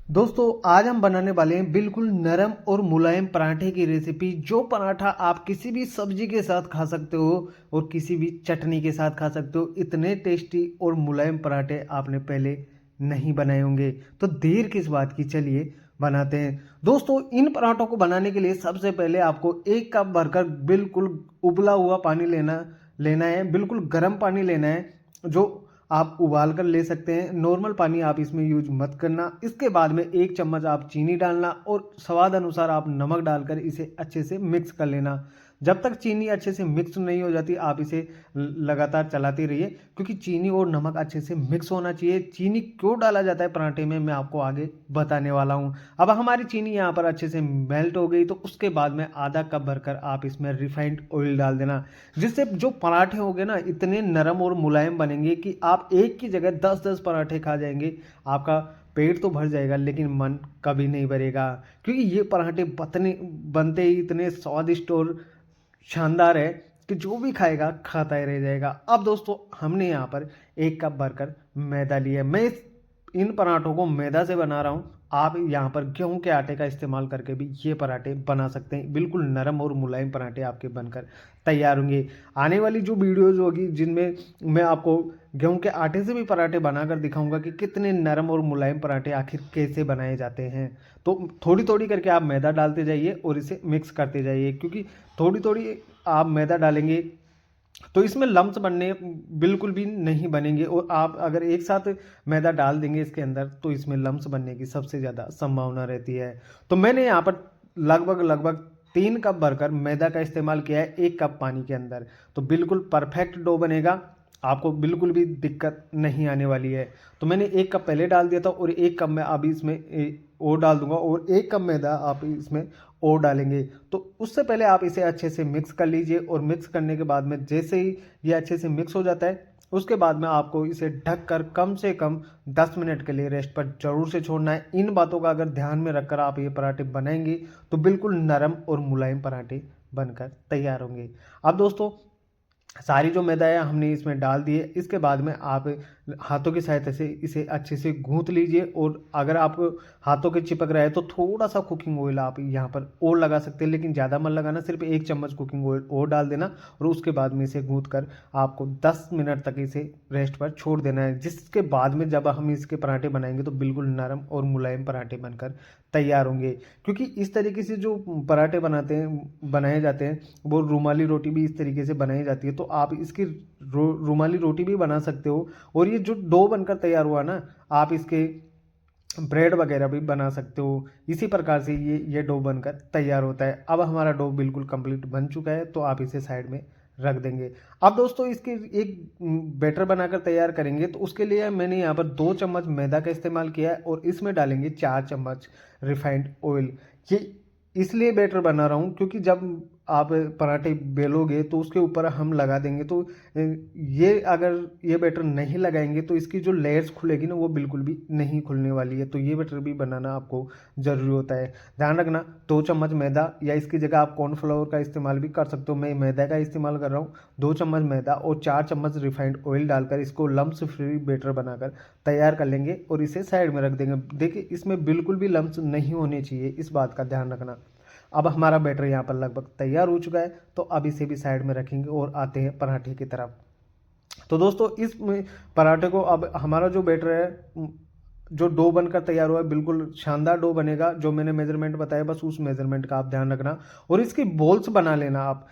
दोस्तों आज हम बनाने वाले हैं बिल्कुल नरम और मुलायम पराठे की रेसिपी। जो पराठा आप किसी भी सब्जी के साथ खा सकते हो और किसी भी चटनी के साथ खा सकते हो। इतने टेस्टी और मुलायम पराठे आपने पहले नहीं बनाए होंगे। तो देर किस बात की, चलिए बनाते हैं। दोस्तों इन पराठों को बनाने के लिए सबसे पहले आपको एक कप भरकर बिल्कुल उबला हुआ पानी लेना लेना है। बिल्कुल गर्म पानी लेना है जो आप उबाल कर ले सकते हैं। नॉर्मल पानी आप इसमें यूज मत करना। इसके बाद में एक चम्मच आप चीनी डालना और स्वाद अनुसार आप नमक डालकर इसे अच्छे से मिक्स कर लेना। जब तक चीनी अच्छे से मिक्स नहीं हो जाती आप इसे लगातार चलाते रहिए, क्योंकि चीनी और नमक अच्छे से मिक्स होना चाहिए। चीनी क्यों डाला जाता है पराठे में, मैं आपको आगे बताने वाला हूँ। अब हमारी चीनी यहाँ पर अच्छे से मेल्ट हो गई, तो उसके बाद में आधा कप भरकर आप इसमें रिफाइंड ऑयल डाल देना, जिससे जो पराठे होंगे ना इतने नरम और मुलायम बनेंगे कि आप एक की जगह 10-10 पराठे खा जाएंगे। आपका पेट तो भर जाएगा लेकिन मन कभी नहीं भरेगा, क्योंकि ये पराठे बनते ही इतने स्वादिष्ट और शानदार है कि जो भी खाएगा खाता ही रह जाएगा। अब दोस्तों हमने यहाँ पर एक कप भरकर मैदा लिया है। इन पराठों को मैदा से बना रहा हूँ। आप यहाँ पर गेहूं के आटे का इस्तेमाल करके भी ये पराठे बना सकते हैं। बिल्कुल नरम और मुलायम पराठे आपके बनकर तैयार होंगे। आने वाली जो वीडियोज़ होगी जिनमें मैं आपको गेहूं के आटे से भी पराठे बनाकर दिखाऊंगा कि कितने नरम और मुलायम पराठे आखिर कैसे बनाए जाते हैं। तो थोड़ी थोड़ी करके आप मैदा डालते जाइए और इसे मिक्स करते जाइए, क्योंकि थोड़ी थोड़ी आप मैदा डालेंगे तो इसमें लम्स बनने बिल्कुल भी नहीं बनेंगे। और आप अगर एक साथ मैदा डाल देंगे इसके अंदर तो इसमें लम्स बनने की सबसे ज़्यादा संभावना रहती है। तो मैंने यहाँ पर लगभग लगभग 3 कप भरकर मैदा का इस्तेमाल किया है एक कप पानी के अंदर। तो बिल्कुल परफेक्ट डो बनेगा, आपको बिल्कुल भी दिक्कत नहीं आने वाली है। तो मैंने एक कप पहले डाल दिया था और एक कप मैं अभी इसमें और डाल दूंगा, और एक कप मैदा आप इसमें और डालेंगे। तो उससे पहले आप इसे अच्छे से मिक्स कर लीजिए, और मिक्स करने के बाद में जैसे ही ये अच्छे से मिक्स हो जाता है उसके बाद में आपको इसे ढककर कम से कम 10 मिनट के लिए रेस्ट पर जरूर से छोड़ना है। इन बातों का अगर ध्यान में रखकर आप ये पराठे बनाएंगे तो बिल्कुल नरम और मुलायम पराठे बनकर तैयार होंगे। अब दोस्तों सारी जो मैदा है हमने इसमें डाल दी है। इसके बाद में आप हाथों की सहायता से इसे अच्छे से गूंथ लीजिए, और अगर आपको हाथों के चिपक रहा है तो थोड़ा सा कुकिंग ऑयल आप यहाँ पर और लगा सकते हैं, लेकिन ज़्यादा मत लगाना। सिर्फ एक चम्मच कुकिंग ऑयल और डाल देना और उसके बाद में इसे गूंथ कर आपको 10 मिनट तक इसे रेस्ट पर छोड़ देना है। जिसके बाद में जब हम इसके पराठे बनाएंगे तो बिल्कुल नरम और मुलायम पराठे बनकर तैयार होंगे। क्योंकि इस तरीके से जो पराठे बनाए जाते हैं वो रुमाली रोटी भी इस तरीके से बनाई जाती है। तो आप इसकी रुमाली रोटी भी बना सकते हो, और ये जो डो बनकर तैयार हुआ ना आप इसके ब्रेड वगैरह भी बना सकते हो। इसी प्रकार से ये डो बनकर तैयार होता है। अब हमारा डो बिल्कुल कंप्लीट बन चुका है, तो आप इसे साइड में रख देंगे। अब दोस्तों इसके एक बैटर बनाकर तैयार करेंगे। तो उसके लिए मैंने यहाँ पर 2 चम्मच मैदा का इस्तेमाल किया है और इसमें डालेंगे 4 चम्मच रिफाइंड ऑयल। ये इसलिए बैटर बना रहा हूँ क्योंकि जब आप पराठे बेलोगे तो उसके ऊपर हम लगा देंगे, तो ये अगर ये बैटर नहीं लगाएंगे तो इसकी जो लेयर्स खुलेगी ना वो बिल्कुल भी नहीं खुलने वाली है। तो ये बैटर भी बनाना आपको ज़रूरी होता है। ध्यान रखना 2 चम्मच मैदा, या इसकी जगह आप कॉर्नफ्लावर का इस्तेमाल भी कर सकते हो। मैं मैदा का इस्तेमाल कर रहा हूँ। 2 चम्मच मैदा और 4 चम्मच रिफाइंड ऑयल डालकर इसको लम्स फ्री बैटर बनाकर तैयार कर लेंगे और इसे साइड में रख देंगे। देखिए इसमें बिल्कुल भी लम्स नहीं होने चाहिए, इस बात का ध्यान रखना। अब हमारा बैटर यहाँ पर लगभग तैयार हो चुका है, तो अब इसे भी साइड में रखेंगे और आते हैं पराठे की तरफ। तो दोस्तों पराठे को अब हमारा जो बैटर है, जो डो बनकर तैयार हुआ है बिल्कुल शानदार डो बनेगा। जो मैंने मेजरमेंट बताया बस उस मेजरमेंट का आप ध्यान रखना, और इसकी बॉल्स बना लेना आप।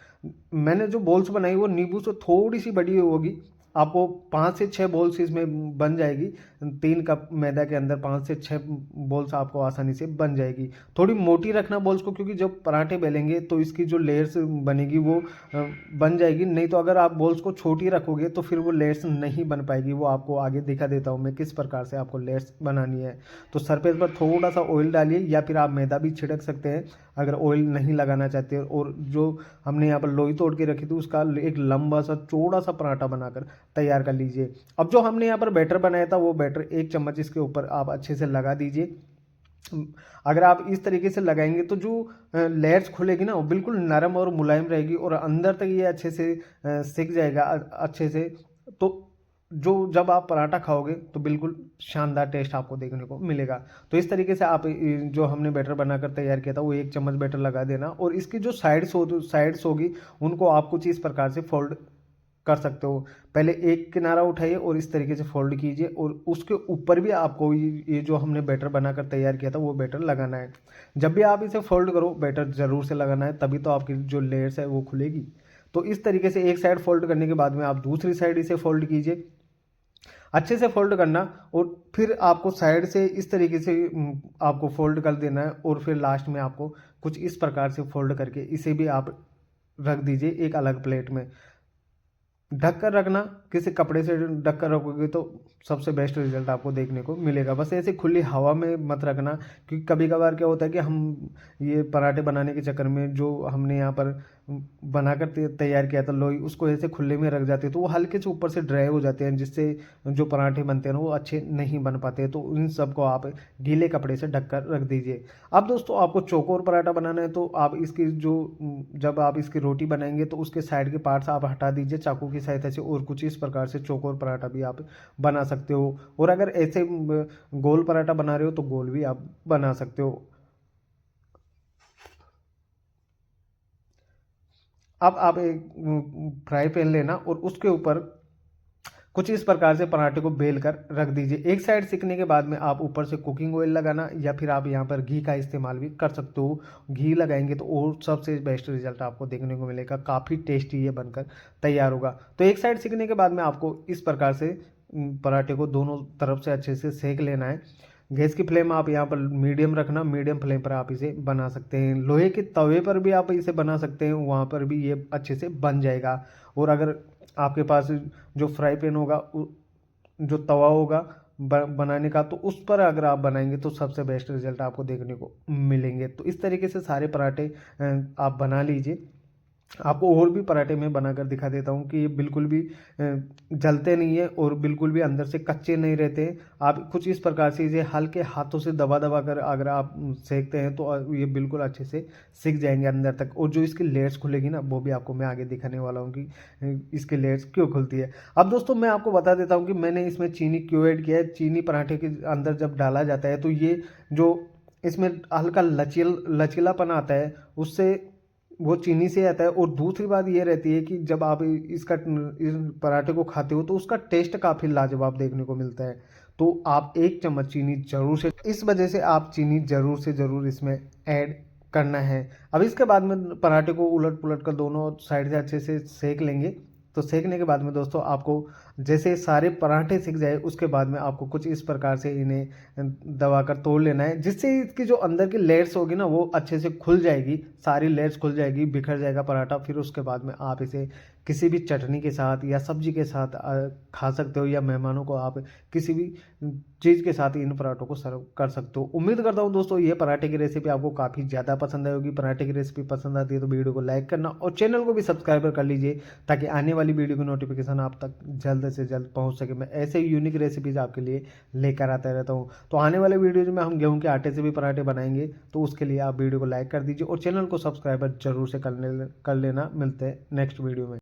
मैंने जो बॉल्स बनाई वो नींबू से थोड़ी सी बड़ी होगी। आपको 5 से 6 बॉल्स इसमें बन जाएगी। 3 कप मैदा के अंदर 5 से 6 बॉल्स आपको आसानी से बन जाएगी। थोड़ी मोटी रखना बॉल्स को, क्योंकि जब पराठे बेलेंगे तो इसकी जो लेयर्स बनेगी वो बन जाएगी। नहीं तो अगर आप बॉल्स को छोटी रखोगे तो फिर वो लेयर्स नहीं बन पाएगी। वो आपको आगे दिखा देता हूँ मैं किस प्रकार से आपको लेयर्स बनानी है। तो सरफेस पर थोड़ा सा ऑयल डालिए, या फिर आप मैदा भी छिड़क सकते हैं अगर ऑयल नहीं लगाना चाहते। और जो हमने यहाँ पर लोई तोड़ के रखी थी उसका एक लंबा सा चौड़ा सा पराठा बनाकर तैयार कर लीजिए। अब जो हमने यहाँ पर बैटर बनाया था वो बैटर 1 चम्मच इसके ऊपर आप अच्छे से लगा दीजिए। अगर आप इस तरीके से लगाएंगे तो जो लेयर्स खुलेगी ना वो बिल्कुल नरम और मुलायम रहेगी, और अंदर तक ये अच्छे से सिक जाएगा अच्छे से। तो जो जब आप पराठा खाओगे तो बिल्कुल शानदार टेस्ट आपको देखने को मिलेगा। तो इस तरीके से आप जो हमने बैटर बनाकर तैयार किया था वो 1 चम्मच बैटर लगा देना, और इसकी जो साइड्स होगी उनको आप कुछ इस प्रकार से फोल्ड कर सकते हो। पहले एक किनारा उठाइए और इस तरीके से फोल्ड कीजिए, और उसके ऊपर भी आपको ये जो हमने बैटर बनाकर तैयार किया था वो बैटर लगाना है। जब भी आप इसे फोल्ड करो बैटर ज़रूर से लगाना है, तभी तो आपकी जो लेयर्स है वो खुलेगी। तो इस तरीके से एक साइड फोल्ड करने के बाद में आप दूसरी साइड इसे फोल्ड कीजिए, अच्छे से फोल्ड करना, और फिर आपको साइड से इस तरीके से आपको फोल्ड कर देना है, और फिर लास्ट में आपको कुछ इस प्रकार से फोल्ड करके इसे भी आप रख दीजिए एक अलग प्लेट में। ढक कर रखना, किसी कपड़े से ढक कर रखोगे तो सबसे बेस्ट रिजल्ट आपको देखने को मिलेगा। बस ऐसे खुली हवा में मत रखना, क्योंकि कभी कभार क्या होता है कि हम ये पराठे बनाने के चक्कर में जो हमने यहाँ पर बनाकर तैयार किया था लोई, उसको ऐसे खुले में रख जाते हैं तो वो हल्के से ऊपर से ड्राई हो जाते हैं, जिससे जो पराठे बनते हैं ना वो अच्छे नहीं बन पाते। तो इन सबको आप गीले कपड़े से ढक कर रख दीजिए। अब दोस्तों आपको चौकोर पराठा बनाना है, तो आप इसकी जो जब आप इसकी रोटी बनाएंगे तो उसके साइड के पार्ट्स आप हटा दीजिए चाकू की सहायता से, और कुछ इस प्रकार से चौकोर पराठा भी आप बना सकते हो। और अगर ऐसे गोल पराठा बना रहे हो तो गोल भी आप बना सकते हो। अब आप एक फ्राई पैन लेना और उसके ऊपर कुछ इस प्रकार से पराठे को बेल कर रख दीजिए। एक साइड सिकने के बाद में आप ऊपर से कुकिंग ऑयल लगाना, या फिर आप यहाँ पर घी का इस्तेमाल भी कर सकते हो। घी लगाएंगे तो और सबसे बेस्ट रिजल्ट आपको देखने को मिलेगा, काफ़ी टेस्टी ये बनकर तैयार होगा। तो एक साइड सिकने के बाद में आपको इस प्रकार से पराठे को दोनों तरफ से अच्छे से सेक लेना है। गैस की फ्लेम आप यहाँ पर मीडियम रखना, मीडियम फ्लेम पर आप इसे बना सकते हैं। लोहे के तवे पर भी आप इसे बना सकते हैं, वहाँ पर भी ये अच्छे से बन जाएगा। और अगर आपके पास जो फ्राई पैन होगा, जो तवा होगा बनाने का, तो उस पर अगर आप बनाएंगे तो सबसे बेस्ट रिजल्ट आपको देखने को मिलेंगे। तो इस तरीके से सारे पराठे आप बना लीजिए। आपको और भी पराठे मैं बनाकर दिखा देता हूँ कि ये बिल्कुल भी जलते नहीं है और बिल्कुल भी अंदर से कच्चे नहीं रहते हैं। आप कुछ इस प्रकार से इसे हल्के हाथों से दबा दबा कर अगर आप सेकते हैं तो ये बिल्कुल अच्छे से सिक जाएंगे अंदर तक, और जो इसकी लेयर्स खुलेगी ना वो भी आपको मैं आगे दिखाने वाला हूँ कि इसकी लेयर्स क्यों खुलती है। अब दोस्तों मैं आपको बता देता हूँ कि मैंने इसमें चीनी क्यों ऐड किया है। चीनी पराठे के अंदर जब डाला जाता है तो ये जो इसमें हल्का लचीलापन आता है, उससे वो चीनी से आता है। और दूसरी बात ये रहती है कि जब आप इसका इस पराठे को खाते हो तो उसका टेस्ट काफ़ी लाजवाब देखने को मिलता है। तो आप 1 चम्मच चीनी जरूर से, इस वजह से आप चीनी जरूर से ज़रूर इसमें ऐड करना है। अब इसके बाद में पराठे को उलट पुलट कर दोनों साइड से अच्छे से सेक लेंगे। तो सेकने के बाद में दोस्तों आपको जैसे सारे पराठे सिक जाए उसके बाद में आपको कुछ इस प्रकार से इन्हें दबाकर तोड़ लेना है, जिससे इसकी जो अंदर की लेयर्स होगी ना वो अच्छे से खुल जाएगी, सारी लेयर्स खुल जाएगी, बिखर जाएगा पराठा। फिर उसके बाद में आप इसे किसी भी चटनी के साथ या सब्जी के साथ खा सकते हो, या मेहमानों को आप किसी भी चीज़ के साथ इन पराठों को सर्व कर सकते हो। उम्मीद करता हूँ दोस्तों ये पराठे की रेसिपी आपको काफ़ी ज़्यादा पसंद आई होगी। पराठे की रेसिपी पसंद आती है तो वीडियो को लाइक करना और चैनल को भी सब्सक्राइबर कर लीजिए, ताकि आने वाली वीडियो की नोटिफिकेशन आप तक जल्द से जल्द पहुँच सके। मैं ऐसे ही यूनिक रेसिपीज़ आपके लिए लेकर आता रहता हूँ। तो आने वाले वीडियोज में हम गेहूँ के आटे से भी पराठे बनाएंगे, तो उसके लिए आप वीडियो को लाइक कर दीजिए और चैनल को सब्सक्राइबर जरूर से कर लेना। मिलते हैं नेक्स्ट वीडियो में।